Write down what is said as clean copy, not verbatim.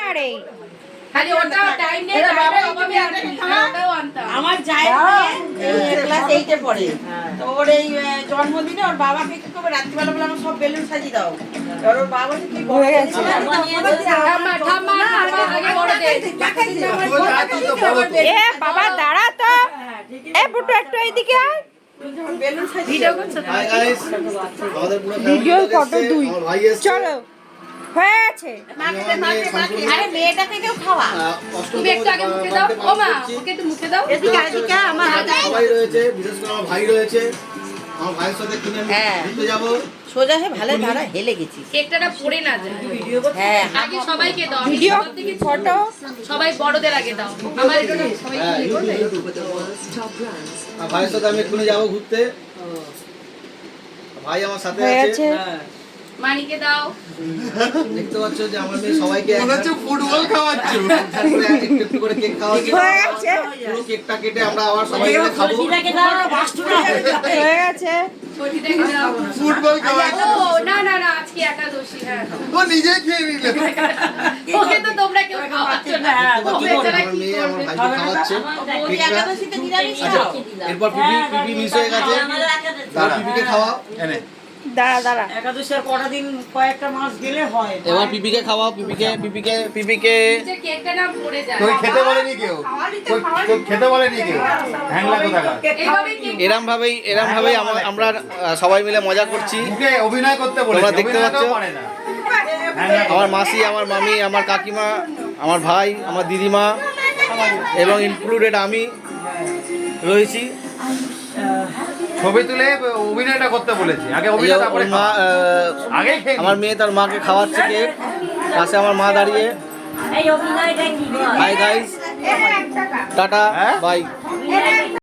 আরে খালি ওটা টাইম নেই আমার জায়ের ক্লাস 8 এ পড়ে। তো ওর এই জন্মদিনে ওর বাবাকে কি করবে, রাত্রিবেলা বলে আমার সব বেলুন সাজিয়ে দাও। আর ওর বাবা বলে কি হয়ে গেছে। এ বাবা দাঁড়া তো, এ বুটু একটু এইদিকে আয়। বেলুন সাজিয়ে হাই গাইস, আমাদের পুরো ভিডিও ফটো দুই চলো হয়ে আছে। আরে মেয়েটাকে কেউ খাওয়া। তুমি একটু আগে মুখে দাও ও মা, ওকে একটু মুখে দাও। এদিকে এদিকে আমার সবাই রয়েছে, বিশেষ করে আমার ভাই রয়েছে। আমার ভাইয়ের সাথে কিনে ঘুরতে যাবো। সোজা হয়ে ভালো ধারা হেলে গেছি। কেকটা পড়ে না যায়। হ্যাঁ আগে সবাইকে দাও, ভিডিও ফটো সবাই বড়দের আগে দাও। আমার একটু সবাই আমার ভাইয়ের সাথে আমি এক্ষুনি যাবো ঘুরতে। ভাই আমার সাথে হয়ে আছে। আছে। মানিকে দাও। দেখতে পাচ্ছ যে আমার মেয়ে সবাইকে ফুটবল খাওয়াচ্ছো। একটু একটু করে কেক খাওয়াচ্ছে। হয়ে গেছে। পুরো কেকটা কেটে আমরা আবার সবাই মিলে খাবো। হয়ে গেছে। ছোটিটাকে দাও। ফুটবল খাওয়াচ্ছো। ও না না না, আজকে একাদশী। হ্যাঁ, ও নিজে খেয়ে নিল। ওকে তো তোমরা কেউ খাওয়াচ্ছ না। ও বেচারা আমার কি মেয়ে আমার করবে? ভাইকে খাওয়াচ্ছে কেকটা। একাদশীতে নিরামিষ আচ্ছা, খাও। এরপর পিপি মিস হয়ে গেছে। তার পিপিকে খাওয়াও। এনে দাঁড়া দাঁড়া। একাদশীর কটা দিন কয়েকটা মাস গেলে হয়। এবার পিপিকে খাওয়াও, পিপিকে যে কেকটা না পড়ে যায়। তোকে খেতে বলেনি কেউ, তোকে খেতে বলেনি কেউ, হ্যাংলা কোথাকার। এইভাবে কেক এরম ভাবেই আমরা সবাই মিলে মজা করছি। মুখে অভিনয় করতে বলেছে, তোমরা দেখতে অভিনয় তো পাচ্ছ? পারে না। হ্যাংলা আমার মাসি, আমার মামি, আমার কাকিমা, আমার ভাই, আমার দিদিমা এবং ইনক্লুডেড আমি রয়েছি। ছবি তুলে অভিনয়টা করতে বলেছে, আগে অভিনয় ওর তারপরে মা, আগে খেয়ে আমার মেয়ে তার মাকে খাওয়াচ্ছে কেক, পাশে আমার মা দাঁড়িয়ে। এই অভিনয়টা কি হাই গাইস, টাটা, হ্যাঁ? বাই।